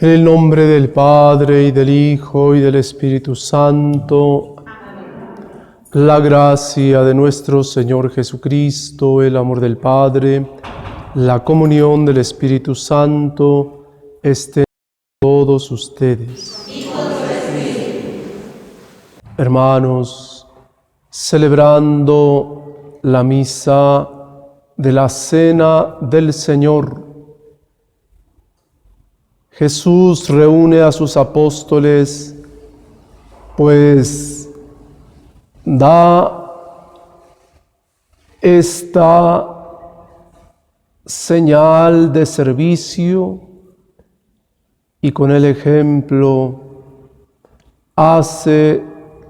En el nombre del Padre, y del Hijo, y del Espíritu Santo. Amén. La gracia de nuestro Señor Jesucristo, el amor del Padre, la comunión del Espíritu Santo, esté con todos ustedes. Hermanos, celebrando la misa de la Cena del Señor, Jesús reúne a sus apóstoles, pues da esta señal de servicio y con el ejemplo hace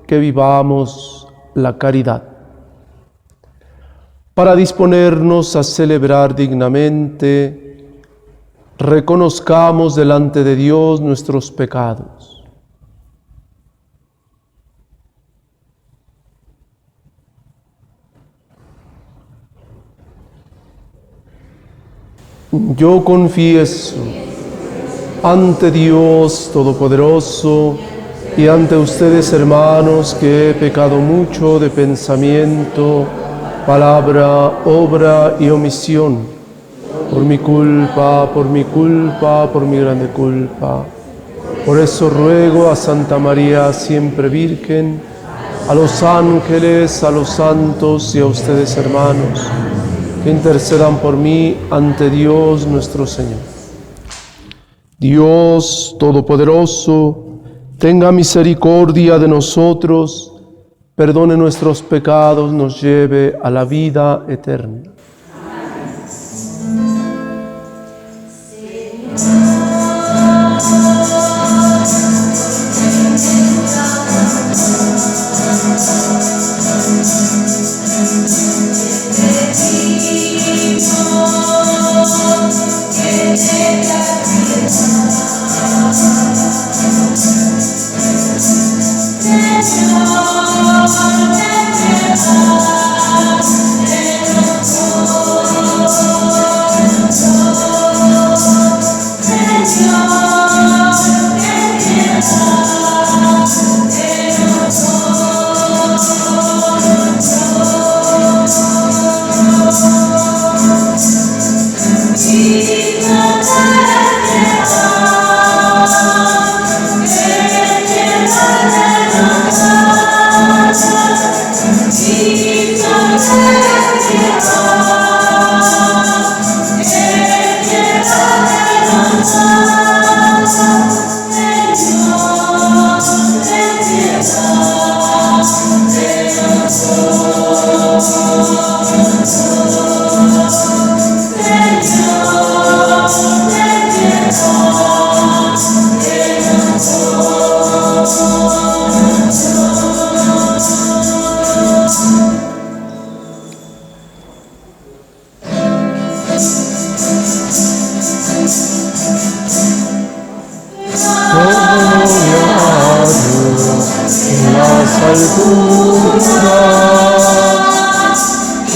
que vivamos la caridad. Para disponernos a celebrar dignamente, reconozcamos delante de Dios nuestros pecados. Yo confieso ante Dios Todopoderoso y ante ustedes, hermanos, que he pecado mucho de pensamiento, palabra, obra y omisión. Por mi culpa, por mi grande culpa. Por eso ruego a Santa María, siempre Virgen, a los ángeles, a los santos y a ustedes, hermanos, que intercedan por mí ante Dios nuestro Señor. Dios Todopoderoso, tenga misericordia de nosotros, perdone nuestros pecados, nos lleve a la vida eterna.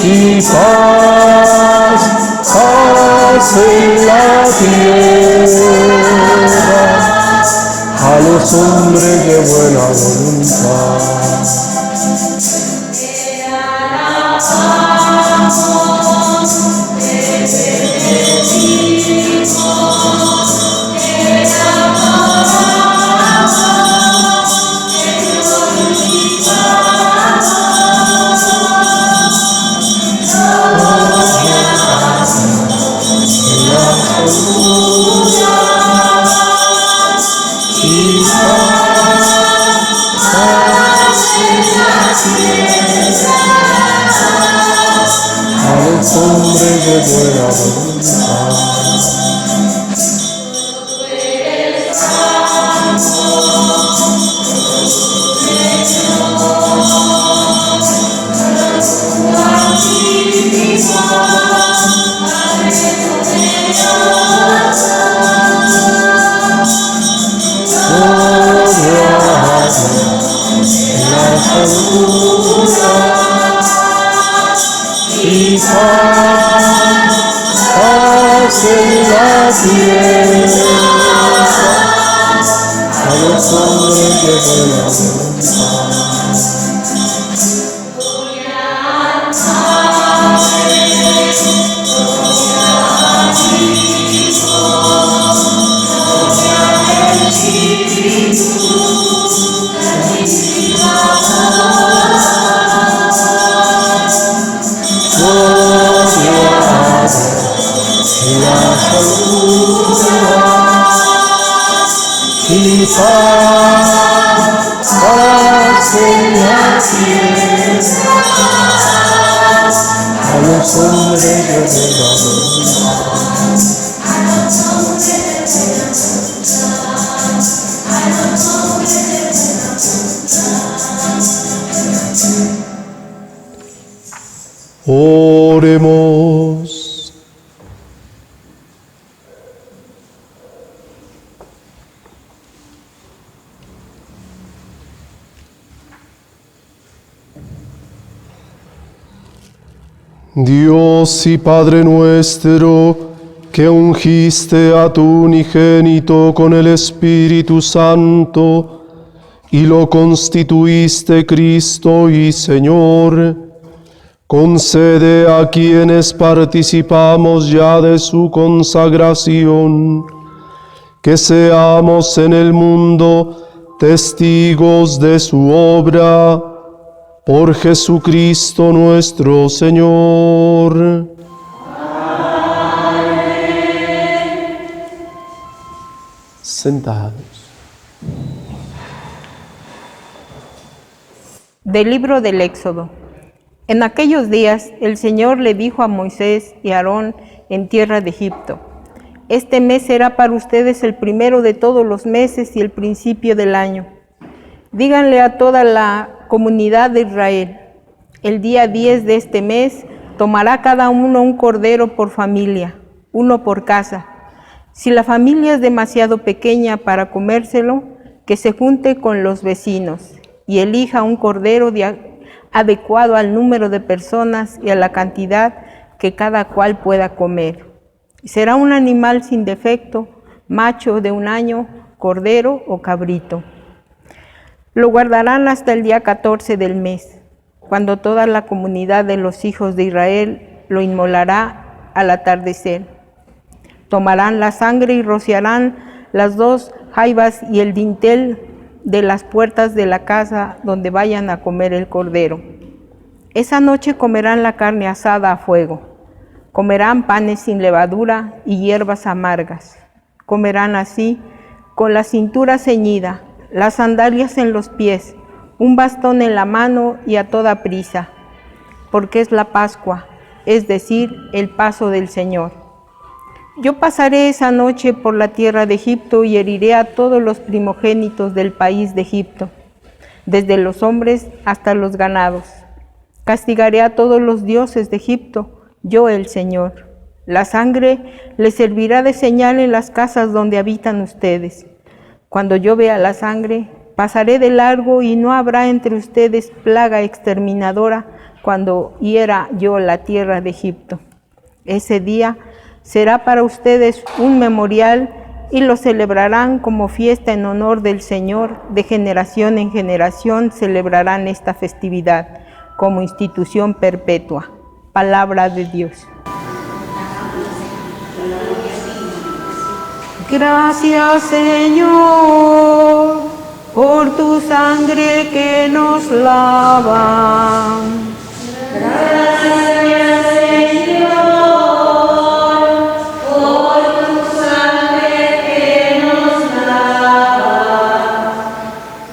Y paz, paz en la tierra, a los hombres de buena voluntad. Hombres de buena voluntad. Y paz en la tierra. hombre que buena voluntad. Y paz en la tierra a los hombres de buena voluntad. Oremos. Dios y Padre nuestro, que ungiste a tu unigénito con el Espíritu Santo y lo constituiste Cristo y Señor, concede a quienes participamos ya de su consagración, que seamos en el mundo testigos de su obra. Por Jesucristo nuestro Señor. Amén. Sentados. Del libro del Éxodo. En aquellos días el Señor le dijo a Moisés y a Aarón en tierra de Egipto: este mes será para ustedes el primero de todos los meses y el principio del año. Díganle a toda la comunidad de Israel: el día 10 de este mes tomará cada uno un cordero por familia, uno por casa. Si la familia es demasiado pequeña para comérselo, que se junte con los vecinos y elija un cordero adecuado al número de personas y a la cantidad que cada cual pueda comer. Será un animal sin defecto, macho de 1 año, cordero o cabrito. Lo guardarán hasta el día 14 del mes, cuando toda la comunidad de los hijos de Israel lo inmolará al atardecer. Tomarán la sangre y rociarán las 2 jaivas y el dintel de las puertas de la casa donde vayan a comer el cordero. Esa noche comerán la carne asada a fuego. Comerán panes sin levadura y hierbas amargas. Comerán así, con la cintura ceñida, las sandalias en los pies, un bastón en la mano y a toda prisa, porque es la Pascua, es decir, el paso del Señor. Yo pasaré esa noche por la tierra de Egipto y heriré a todos los primogénitos del país de Egipto, desde los hombres hasta los ganados. Castigaré a todos los dioses de Egipto, yo el Señor. La sangre les servirá de señal en las casas donde habitan ustedes. Cuando yo vea la sangre, pasaré de largo y no habrá entre ustedes plaga exterminadora cuando hiera yo la tierra de Egipto. Ese día será para ustedes un memorial y lo celebrarán como fiesta en honor del Señor. De generación en generación celebrarán esta festividad como institución perpetua. Palabra de Dios. Gracias, Señor, por tu sangre que nos lava. Gracias, Señor, por tu sangre que nos lava.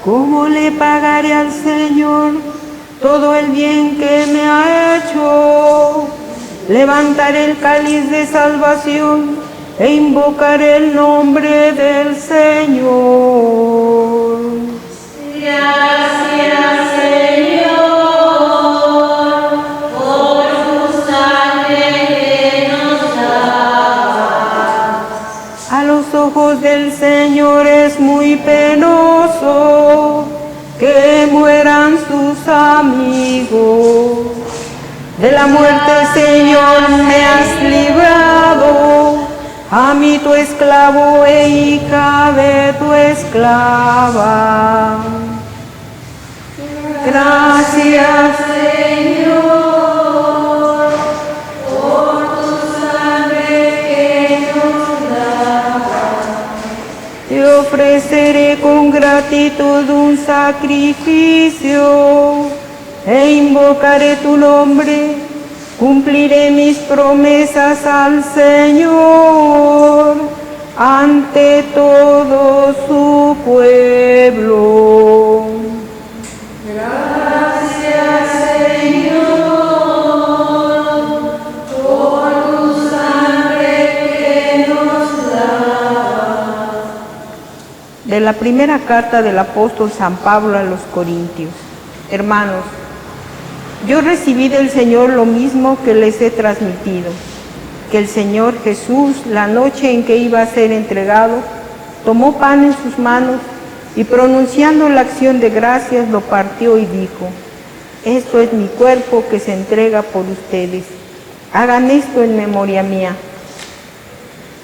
¿Cómo le pagaré al Señor todo el bien que me ha hecho? Levantaré el cáliz de salvación e invocaré el nombre del Señor. Gracias, Señor, por tu sangre que nos da. A los ojos del Señor es muy penoso que mueran sus amigos. De la muerte, Señor, me has librado. A mí tu esclavo e hija de tu esclava. Gracias, Señor, por tu sangre que nos das. Te ofreceré con gratitud un sacrificio e invocaré tu nombre. Cumpliré mis promesas al Señor ante todo su pueblo. Gracias, Señor, por tu sangre que nos das. De la primera carta del apóstol San Pablo a los Corintios. Hermanos, yo recibí del Señor lo mismo que les he transmitido, que el Señor Jesús, la noche en que iba a ser entregado, tomó pan en sus manos y pronunciando la acción de gracias lo partió y dijo: esto es mi cuerpo que se entrega por ustedes. Hagan esto en memoria mía.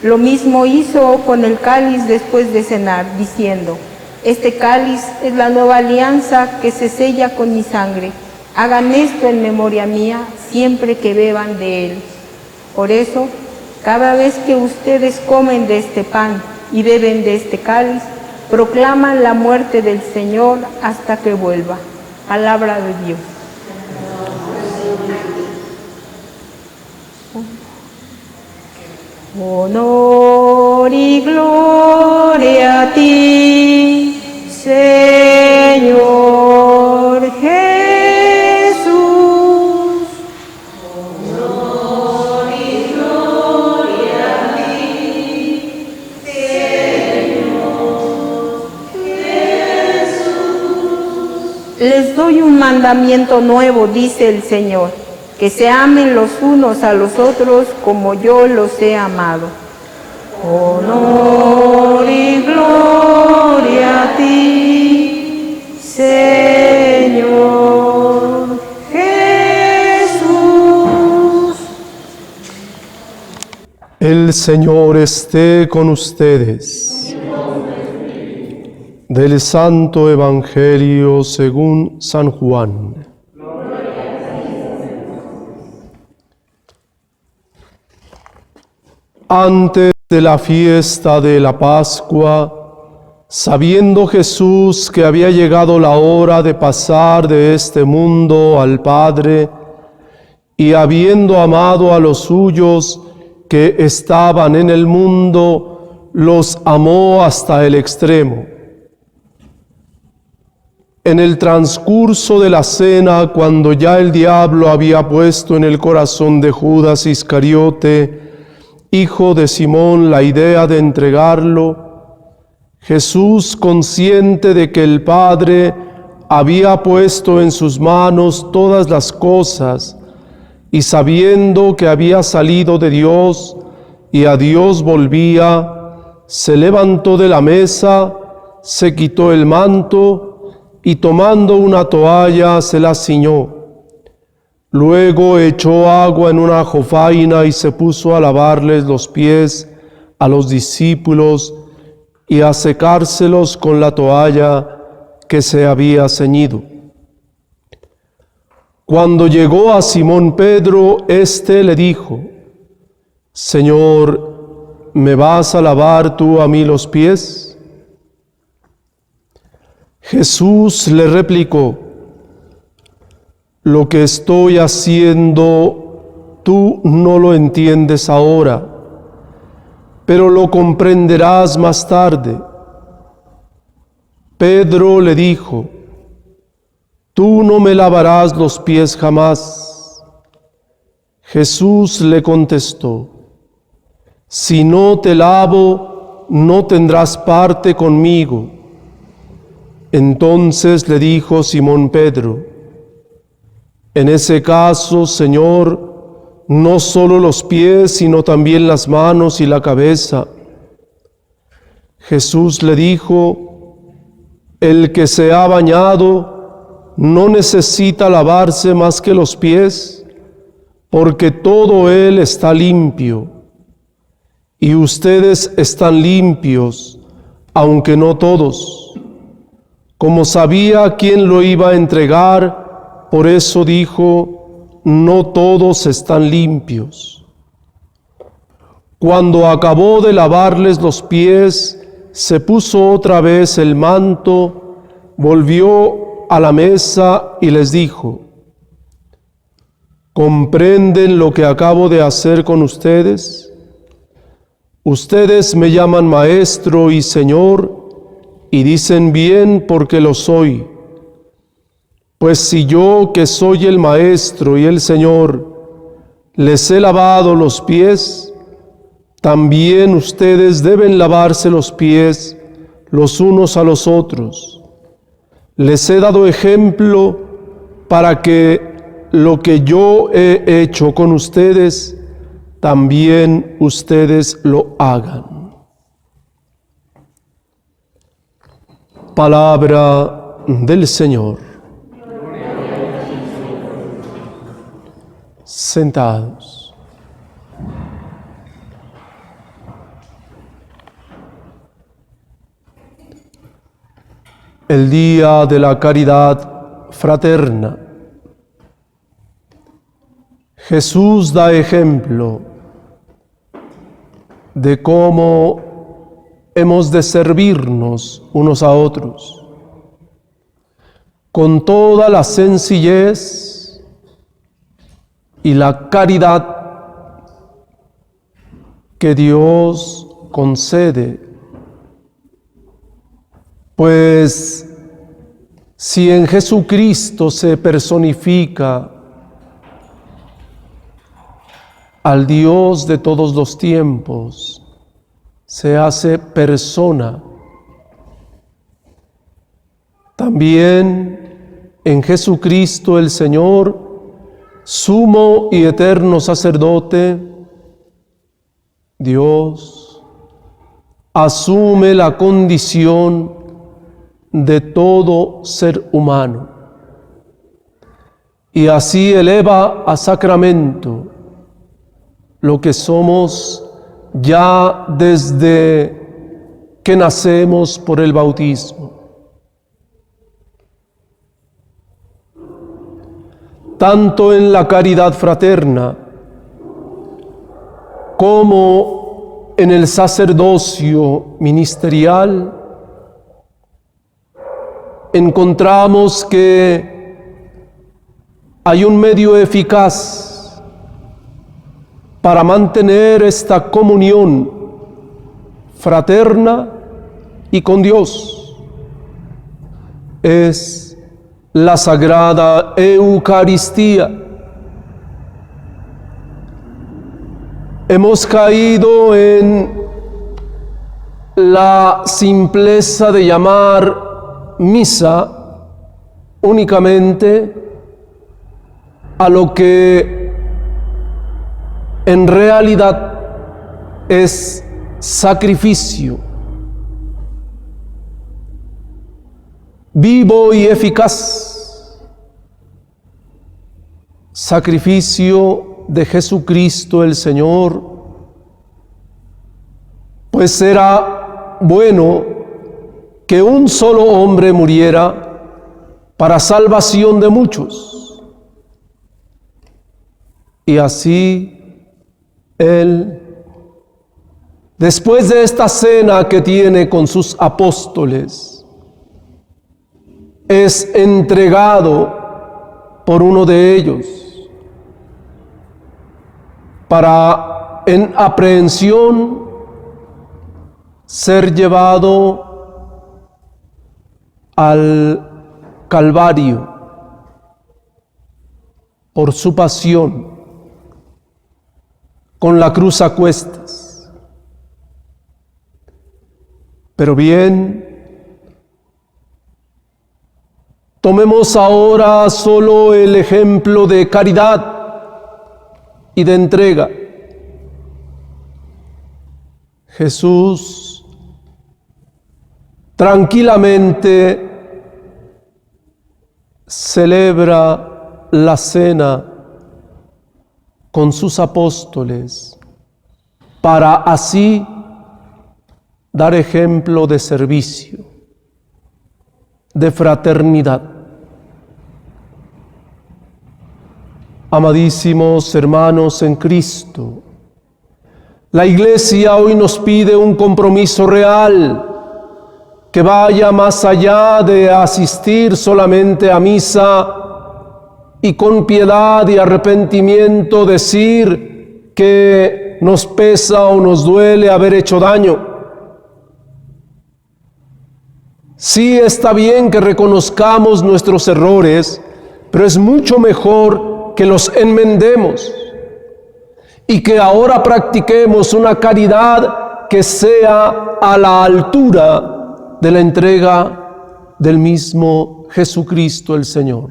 Lo mismo hizo con el cáliz después de cenar, diciendo: este cáliz es la nueva alianza que se sella con mi sangre. Hagan esto en memoria mía siempre que beban de él. Por eso, cada vez que ustedes comen de este pan y beben de este cáliz, proclaman la muerte del Señor hasta que vuelva. Palabra de Dios. Honor y gloria a ti, Señor Jesús. Les doy un mandamiento nuevo, dice el Señor, que se amen los unos a los otros como yo los he amado. Honor y gloria a ti, Señor Jesús. El Señor esté con ustedes. Del Santo Evangelio según San Juan. Antes de la fiesta de la Pascua, sabiendo Jesús que había llegado la hora de pasar de este mundo al Padre, y habiendo amado a los suyos que estaban en el mundo, los amó hasta el extremo. En el transcurso de la cena, cuando ya el diablo había puesto en el corazón de Judas Iscariote, hijo de Simón, la idea de entregarlo, Jesús, consciente de que el Padre había puesto en sus manos todas las cosas, y sabiendo que había salido de Dios y a Dios volvía, se levantó de la mesa, se quitó el manto, y tomando una toalla se la ciñó. Luego echó agua en una jofaina y se puso a lavarles los pies a los discípulos y a secárselos con la toalla que se había ceñido. Cuando llegó a Simón Pedro, éste le dijo: Señor, ¿me vas a lavar tú a mí los pies? Jesús le replicó: lo que estoy haciendo tú no lo entiendes ahora, pero lo comprenderás más tarde. Pedro le dijo: tú no me lavarás los pies jamás. Jesús le contestó: si no te lavo, no tendrás parte conmigo. Entonces le dijo Simón Pedro: en ese caso, Señor, no solo los pies, sino también las manos y la cabeza. Jesús le dijo: el que se ha bañado no necesita lavarse más que los pies, porque todo él está limpio. y ustedes están limpios, aunque no todos. Como sabía quién lo iba a entregar, por eso dijo, no todos están limpios. Cuando acabó de lavarles los pies, se puso otra vez el manto, volvió a la mesa y les dijo, ¿comprenden lo que acabo de hacer con ustedes? Ustedes me llaman maestro y señor, y dicen bien porque lo soy. Pues si yo, que soy el maestro y el señor, les he lavado los pies, también ustedes deben lavarse los pies los unos a los otros. Les he dado ejemplo para que lo que yo he hecho con ustedes, también ustedes lo hagan. Palabra del Señor. Sentados. El día de la caridad fraterna. Jesús da ejemplo de cómo hemos de servirnos unos a otros con toda la sencillez y la caridad que Dios concede. Pues si en Jesucristo se personifica al Dios de todos los tiempos, se hace persona. También en Jesucristo el Señor, sumo y eterno sacerdote, Dios asume la condición de todo ser humano y así eleva a sacramento lo que somos ya desde que nacemos por el bautismo. Tanto en la caridad fraterna como en el sacerdocio ministerial, encontramos que hay un medio eficaz para mantener esta comunión fraterna y con Dios. Es la Sagrada Eucaristía. Hemos caído en la simpleza de llamar misa únicamente a lo que en realidad es sacrificio vivo y eficaz, sacrificio de Jesucristo el Señor, pues era bueno que un solo hombre muriera para salvación de muchos. Y así Él, después de esta cena que tiene con sus apóstoles, es entregado por uno de ellos para, en aprehensión, ser llevado al Calvario por su pasión, con la cruz a cuestas. Pero bien, tomemos ahora solo el ejemplo de caridad y de entrega. Jesús tranquilamente celebra la cena con sus apóstoles para así dar ejemplo de servicio, de fraternidad. Amadísimos hermanos en Cristo, la Iglesia hoy nos pide un compromiso real que vaya más allá de asistir solamente a misa y con piedad y arrepentimiento decir que nos pesa o nos duele haber hecho daño. Sí está bien que reconozcamos nuestros errores, pero es mucho mejor que los enmendemos y que ahora practiquemos una caridad que sea a la altura de la entrega del mismo Jesucristo el Señor.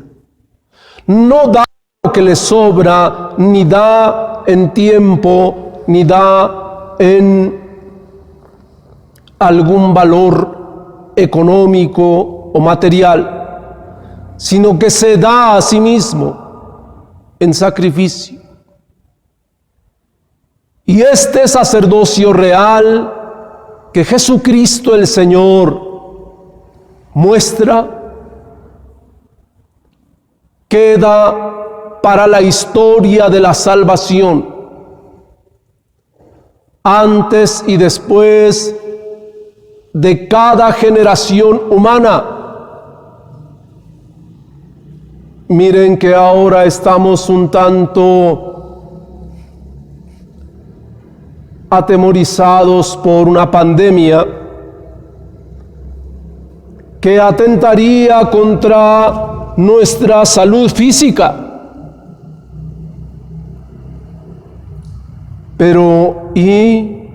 No da lo que le sobra, ni da en tiempo, ni da en algún valor económico o material, sino que se da a sí mismo en sacrificio. Y este sacerdocio real que Jesucristo el Señor muestra queda para la historia de la salvación, antes y después de cada generación humana. Miren que ahora estamos un tanto atemorizados por una pandemia que atentaría contra nuestra salud física. Pero ¿y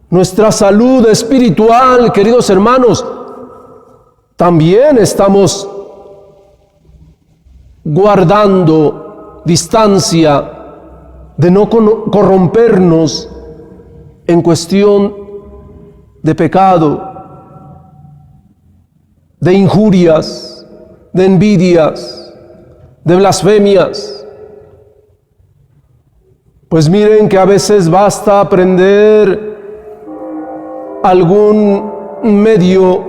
nuestra salud espiritual, queridos hermanos? También estamos guardando distancia de no corrompernos en cuestión de pecado, de injurias, de envidias, de blasfemias. Pues miren que a veces basta aprender algún medio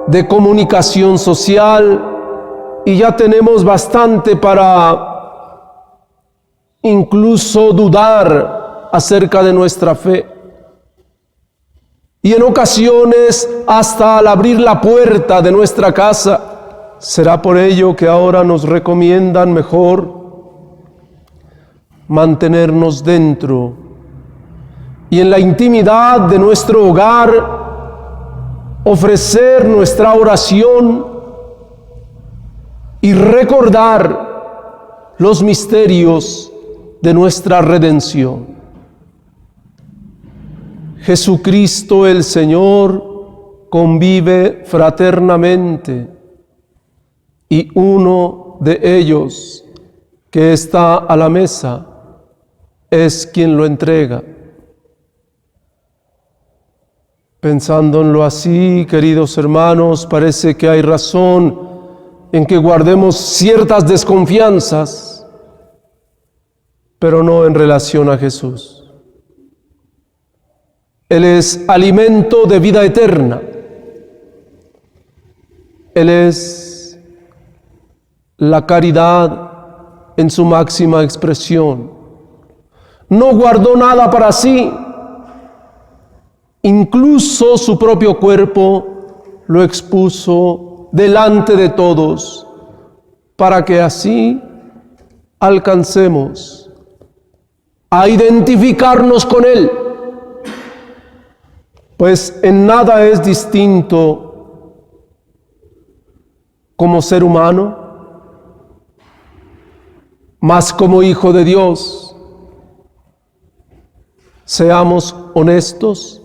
de comunicación social y ya tenemos bastante para incluso dudar acerca de nuestra fe. Y en ocasiones hasta al abrir la puerta de nuestra casa. Será por ello que ahora nos recomiendan mejor mantenernos dentro y en la intimidad de nuestro hogar ofrecer nuestra oración y recordar los misterios de nuestra redención. Jesucristo el Señor convive fraternamente y uno de ellos que está a la mesa es quien lo entrega. Pensándolo así, queridos hermanos, parece que hay razón en que guardemos ciertas desconfianzas, pero no en relación a Jesús. Él es alimento de vida eterna. Él es la caridad en su máxima expresión. No guardó nada para sí. Incluso su propio cuerpo lo expuso delante de todos, para que así alcancemos a identificarnos con Él. Pues en nada es distinto como ser humano, mas como hijo de Dios. Seamos honestos,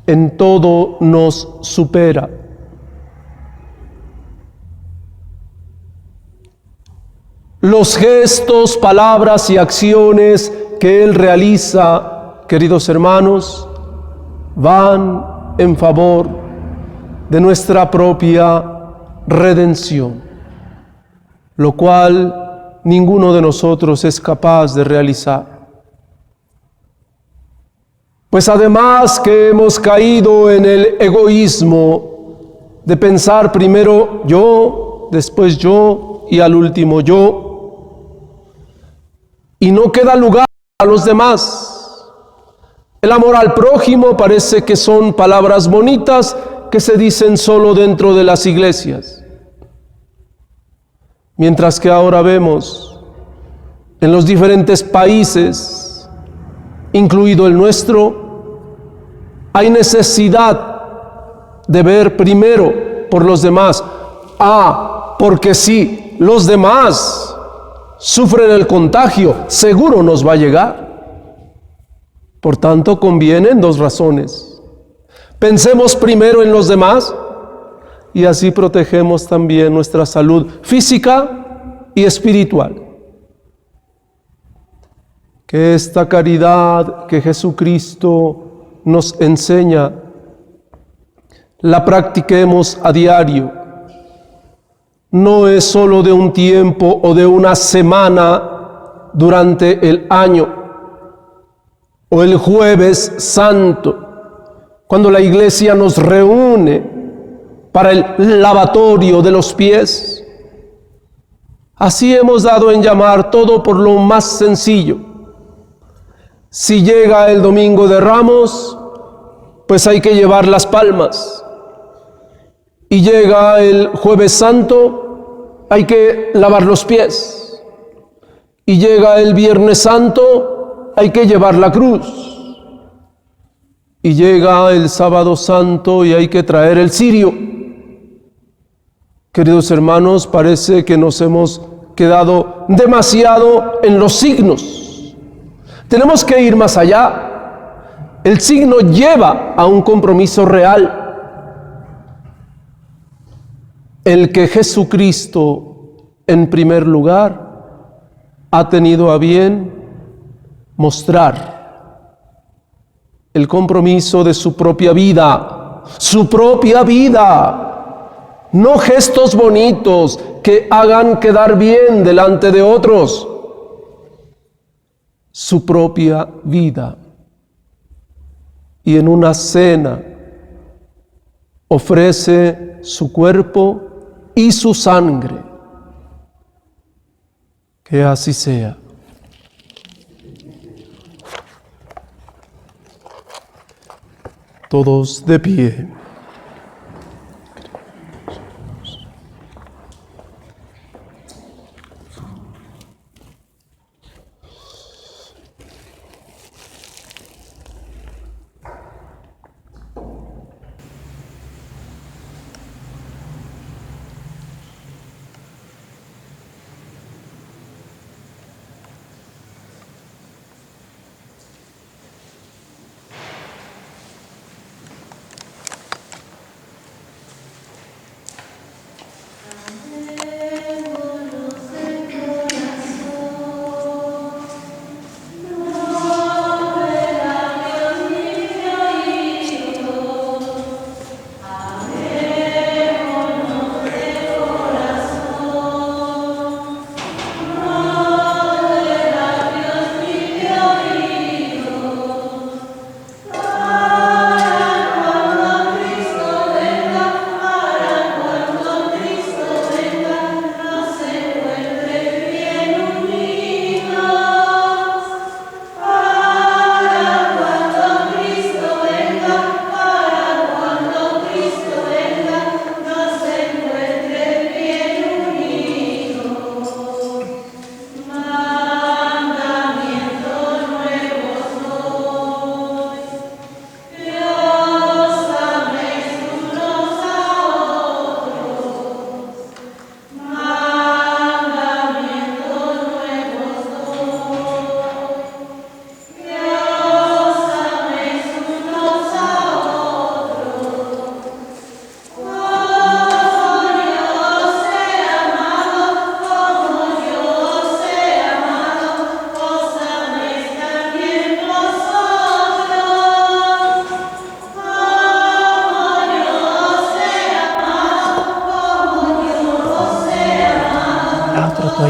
en todo nos supera. Los gestos, palabras y acciones que Él realiza, queridos hermanos, van en favor de nuestra propia redención, lo cual ninguno de nosotros es capaz de realizar. Pues además que hemos caído en el egoísmo de pensar primero yo, después yo y al último yo, y no queda lugar a los demás. El amor al prójimo parece que son palabras bonitas que se dicen solo dentro de las iglesias. Mientras que ahora vemos en los diferentes países, incluido el nuestro, hay necesidad de ver primero por los demás. Porque si los demás sufren el contagio, seguro nos va a llegar. Por tanto, convienen dos razones. Pensemos primero en los demás y así protegemos también nuestra salud física y espiritual. Que esta caridad que Jesucristo nos enseña, la practiquemos a diario. No es solo de un tiempo o de una semana durante el año, o el Jueves Santo, cuando la iglesia nos reúne para el lavatorio de los pies. Así hemos dado en llamar todo por lo más sencillo. Si llega el Domingo de Ramos, pues hay que llevar las palmas. Y llega el Jueves Santo, hay que lavar los pies. Y llega el Viernes Santo, hay que llevar la cruz. Y llega el Sábado Santo y hay que traer el cirio. Queridos hermanos, parece que nos hemos quedado demasiado en los signos. Tenemos que ir más allá. El signo lleva a un compromiso real. El que Jesucristo, en primer lugar, ha tenido a bien mostrar el compromiso de su propia vida. Su propia vida. No gestos bonitos que hagan quedar bien delante de otros. Su propia vida. Y en una cena ofrece su cuerpo y su sangre. Que así sea. Todos de pie.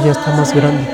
Ya está más grande.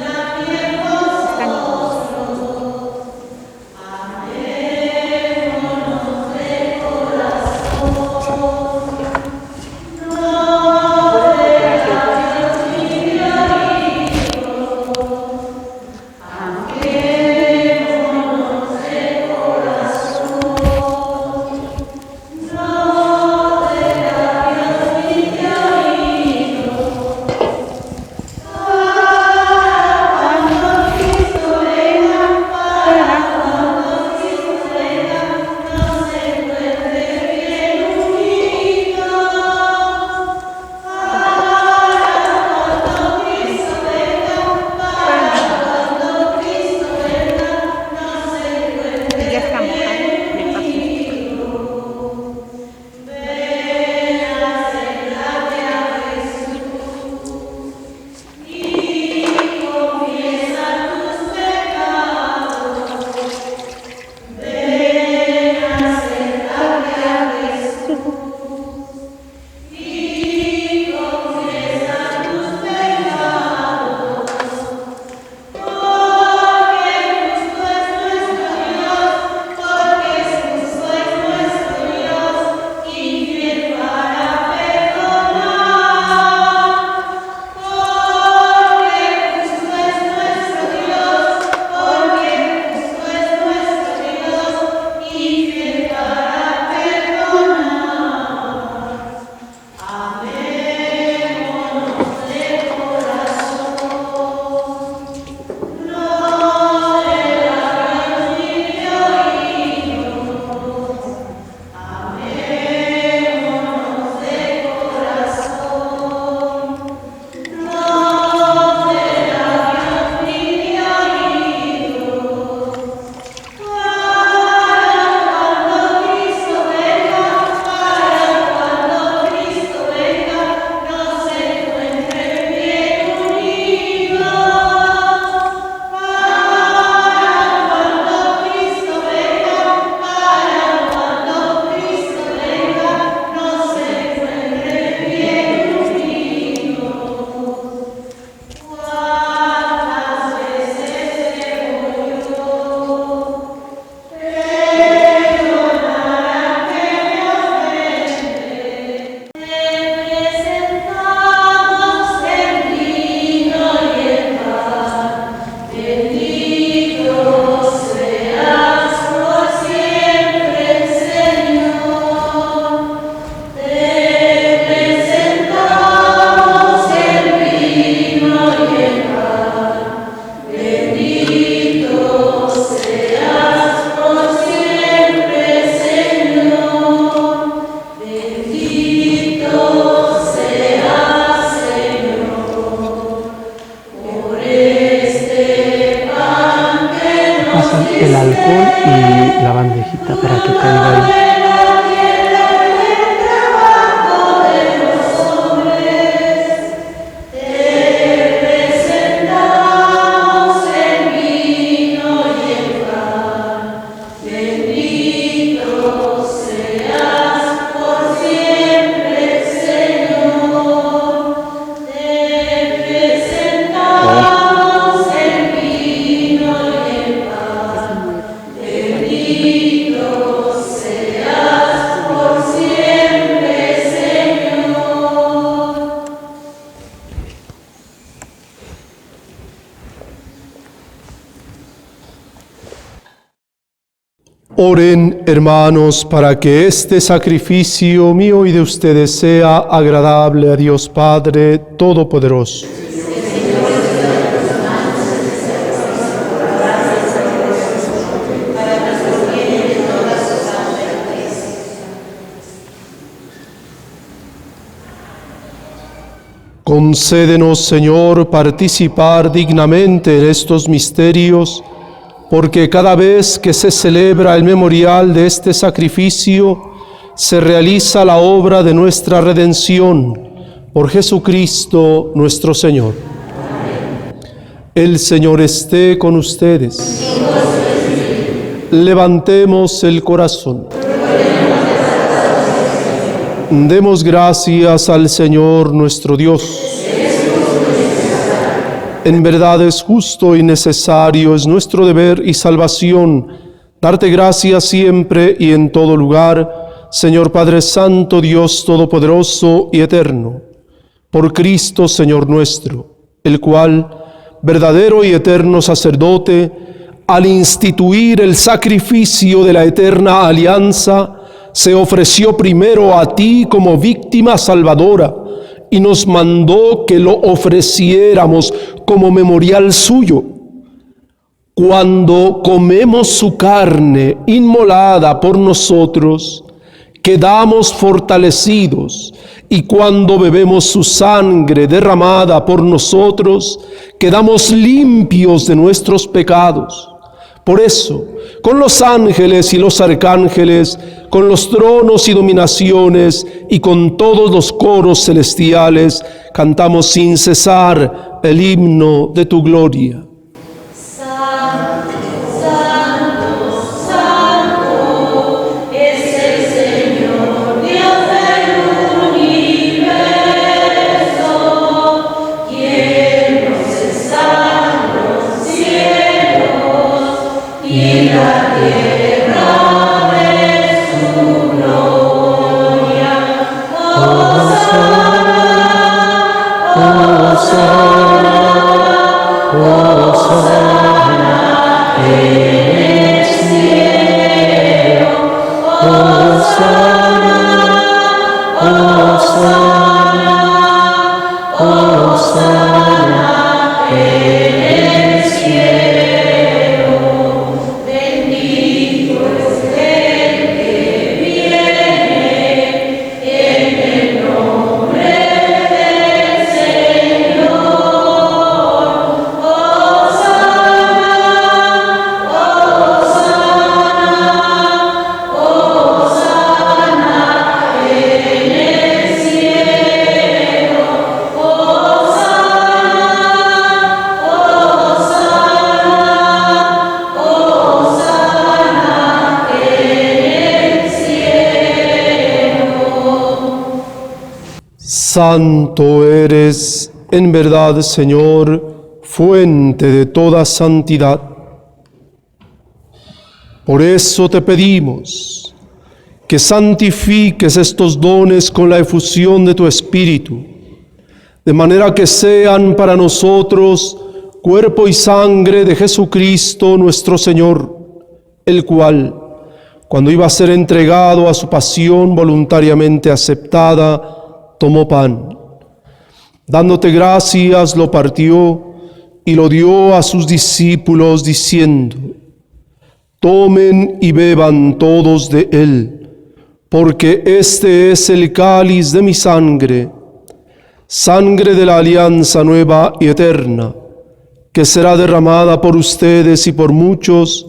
Oren, hermanos, para que este sacrificio mío y de ustedes sea agradable a Dios Padre Todopoderoso. Concédenos, Señor, participar dignamente en estos misterios, porque cada vez que se celebra el memorial de este sacrificio, se realiza la obra de nuestra redención por Jesucristo nuestro Señor. El Señor esté con ustedes. Levantemos el corazón. Demos gracias al Señor nuestro Dios. En verdad es justo y necesario, es nuestro deber y salvación, darte gracias siempre y en todo lugar, Señor Padre Santo, Dios Todopoderoso y Eterno, por Cristo Señor nuestro, el cual, verdadero y eterno sacerdote, al instituir el sacrificio de la eterna alianza, se ofreció primero a ti como víctima salvadora y nos mandó que lo ofreciéramos como memorial suyo. Cuando comemos su carne inmolada por nosotros, quedamos fortalecidos, y cuando bebemos su sangre derramada por nosotros, quedamos limpios de nuestros pecados. Por eso, con los ángeles y los arcángeles, con los tronos y dominaciones y con todos los coros celestiales, cantamos sin cesar el himno de tu gloria. Santo, santo, santo, es el Señor, Dios del universo, llenos están los cielos y la tierra de su gloria. Hosana, Hosana, Hosana en el cielo. Hosana, Hosana, Hosana en el cielo. Bendito es el que viene en el nombre del Señor. Hosana, Hosana, Hosana en el cielo. Hosana, Hosana, Hosana en el cielo. Santo eres, en verdad, Señor, fuente de toda santidad. Por eso te pedimos que santifiques estos dones con la efusión de tu Espíritu, de manera que sean para nosotros cuerpo y sangre de Jesucristo nuestro Señor, el cual, cuando iba a ser entregado a su pasión voluntariamente aceptada, tomó pan. Dándote gracias, lo partió y lo dio a sus discípulos, diciendo: tomen y beban todos de él, porque este es el cáliz de mi sangre, sangre de la alianza nueva y eterna, que será derramada por ustedes y por muchos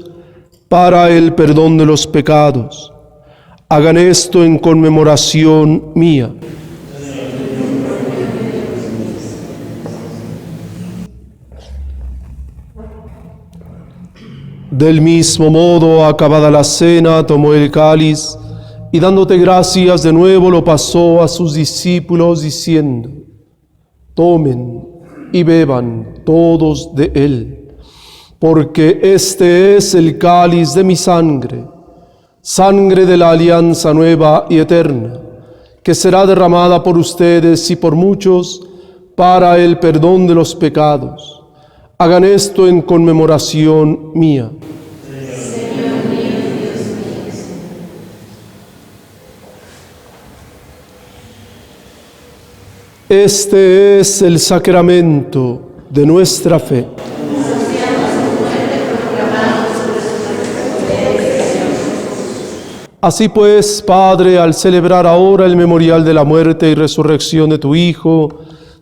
para el perdón de los pecados. Hagan esto en conmemoración mía. Del mismo modo, acabada la cena, tomó el cáliz y dándote gracias de nuevo lo pasó a sus discípulos diciendo: tomen y beban todos de él, porque este es el cáliz de mi sangre, sangre de la alianza nueva y eterna, que será derramada por ustedes y por muchos para el perdón de los pecados. Hagan esto en conmemoración mía. Señor mío, Dios mío, Este es el sacramento de nuestra fe. Así pues, Padre, al celebrar ahora el memorial de la muerte y resurrección de tu Hijo,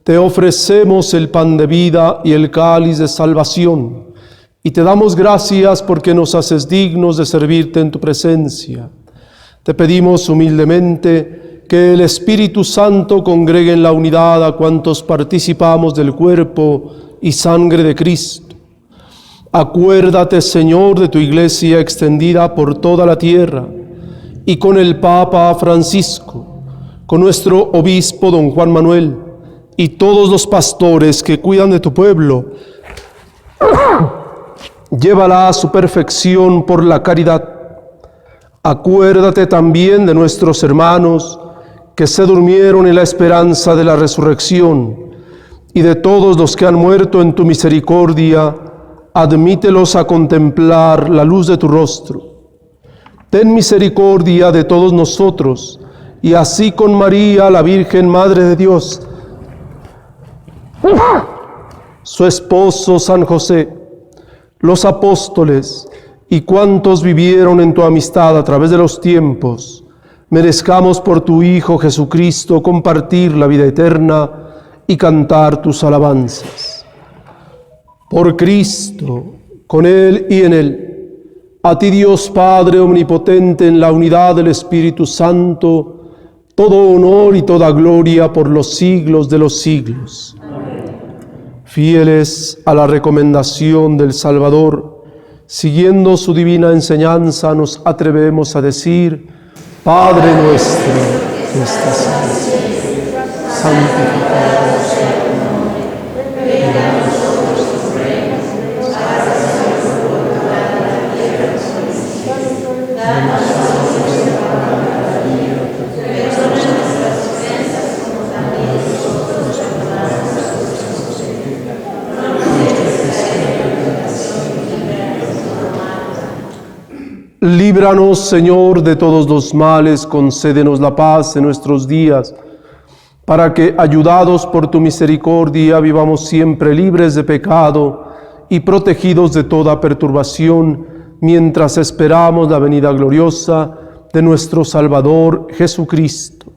te ofrecemos el pan de vida y el cáliz de salvación, y te damos gracias porque nos haces dignos de servirte en tu presencia. Te pedimos humildemente que el Espíritu Santo congregue en la unidad a cuantos participamos del cuerpo y sangre de Cristo. Acuérdate, Señor, de tu iglesia extendida por toda la tierra, y con el Papa Francisco, con nuestro obispo don Juan Manuel, y todos los pastores que cuidan de tu pueblo. Llévala a su perfección por la caridad. Acuérdate también de nuestros hermanos que se durmieron en la esperanza de la resurrección, y de todos los que han muerto en tu misericordia, admítelos a contemplar la luz de tu rostro. Ten misericordia de todos nosotros, y así con María, la Virgen Madre de Dios, su esposo San José, los apóstoles y cuantos vivieron en tu amistad a través de los tiempos, merezcamos por tu Hijo Jesucristo compartir la vida eterna y cantar tus alabanzas. Por Cristo, con Él y en Él, a ti Dios Padre omnipotente en la unidad del Espíritu Santo, todo honor y toda gloria por los siglos de los siglos. Amén. Fieles a la recomendación del Salvador, siguiendo su divina enseñanza, nos atrevemos a decir: Padre nuestro que estás en el cielo, santificado sea tu nombre, venga a nosotros tu reino, hágase tu voluntad en la tierra como en el cielo. Danos hoy nuestro pan de cada día, perdona nuestras ofensas como también nosotros perdonamos a nuestros ofensores. No nos dejes caer en tentación y líbranos del mal. Líbranos, Señor, de todos los males, concédenos la paz en nuestros días, para que, ayudados por tu misericordia, vivamos siempre libres de pecado y protegidos de toda perturbación, mientras esperamos la venida gloriosa de nuestro Salvador Jesucristo.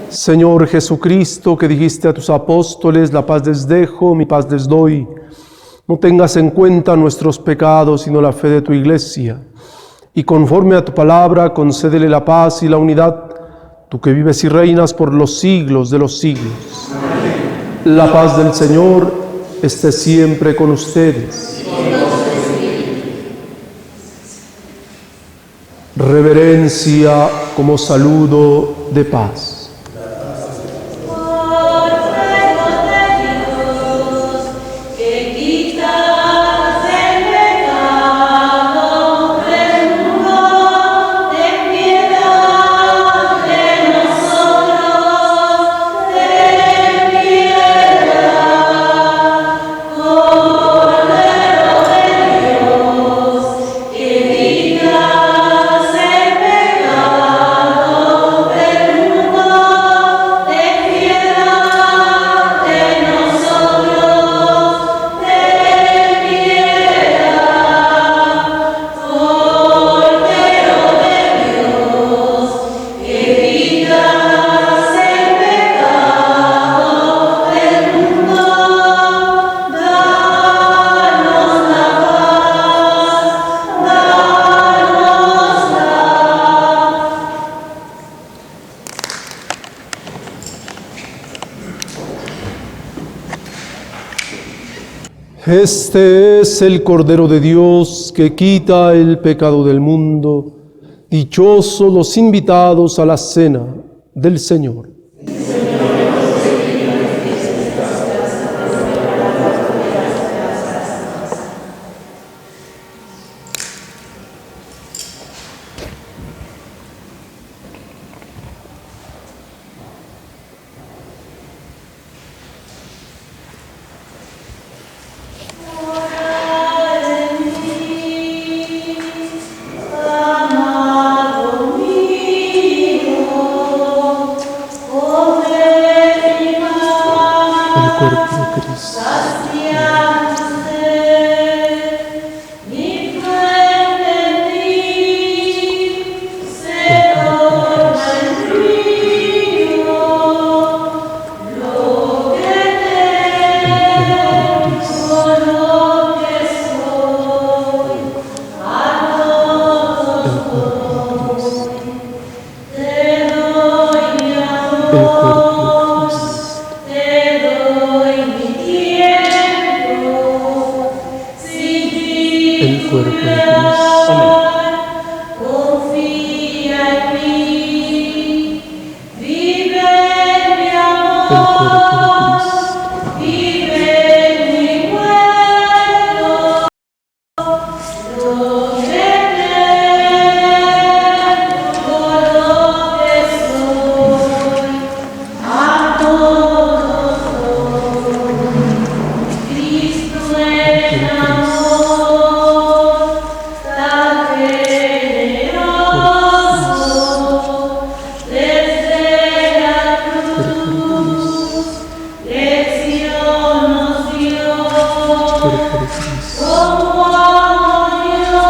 Señor Jesucristo, que dijiste a tus apóstoles: la paz les dejo, mi paz les doy. No tengas en cuenta nuestros pecados, sino la fe de tu iglesia. Y conforme a tu palabra, concédele la paz y la unidad, tú que vives y reinas por los siglos de los siglos. Amén. La paz del Señor esté siempre con ustedes. Reverencia como saludo de paz. Este es el Cordero de Dios que quita el pecado del mundo. Dichosos los invitados a la cena del Señor. Amado mío. cuerpo de Cristo. El cuerpo de Cristo. Confía en mí, vive en mi amor, El cuerpo de Cristo. vive en mi cuerpo, lo que tengo, lo que soy, a todos doy. Cristo en amor, tan generoso, desde la cruz, lección nos dio, como amo yo,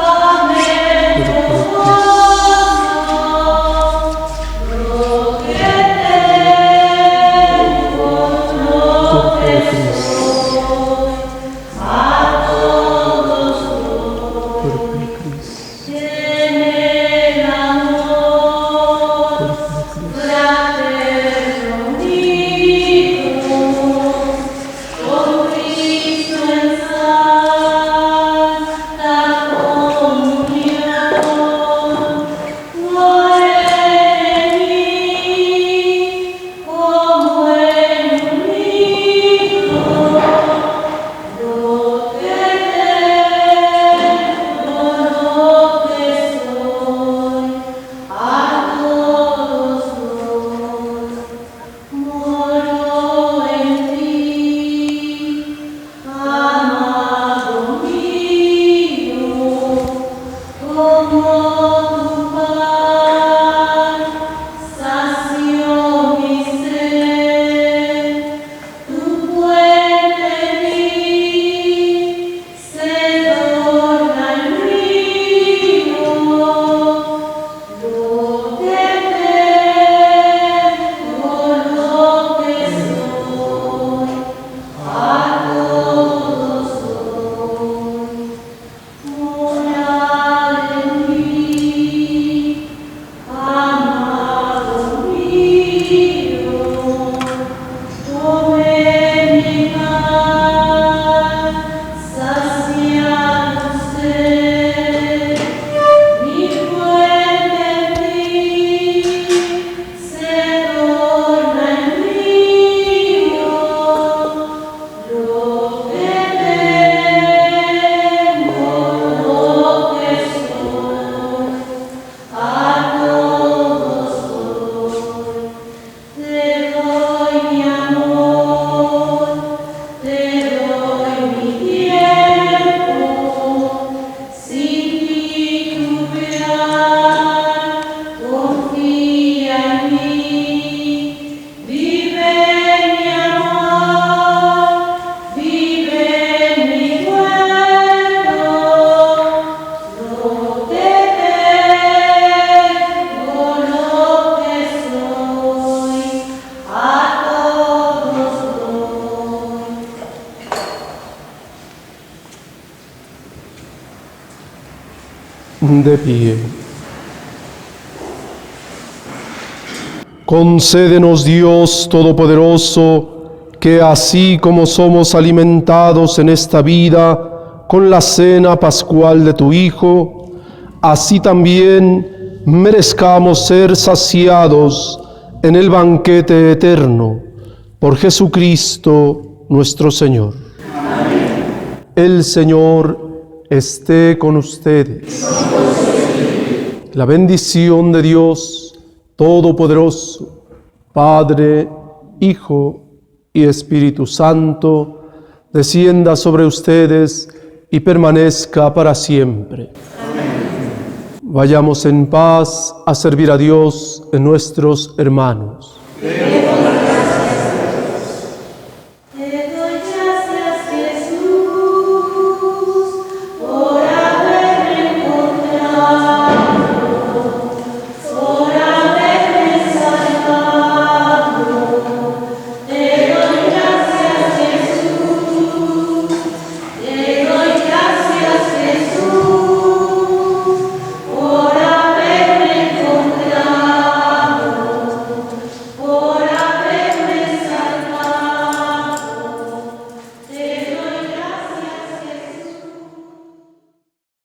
amén gozoso, lo que tengo, lo que soy, a todos Cuerpo de Cristo. en el amor fraterno unido, con Cristo en santa comunión, muere en mí como en un hijo, lo que tengo, lo que soy, a todos doy. Moro en ti, amado mío, como tu pan sació mi sed, tu fuente en mí se torna el río, lo que tengo, lo que soy, a todos doy. Morar en mí, amado mío, come mi pan, sacia tu sed, mi fuente en ti se torna en río, lo que tengo, lo que soy, a todos doy. Te doy mi amor, te doy mi tiempo, sin titubear, confía en mí, vive en mi amor, vive en mi cuerpo, lo que tengo, lo que soy, a todos doy. De pie. Concédenos, Dios Todopoderoso, que así como somos alimentados en esta vida con la cena pascual de tu Hijo, así también merezcamos ser saciados en el banquete eterno por Jesucristo nuestro Señor. Amén. El Señor esté con ustedes. La bendición de Dios Todopoderoso, Padre, Hijo y Espíritu Santo, descienda sobre ustedes y permanezca para siempre. Amén. Vayamos en paz a servir a Dios en nuestros hermanos.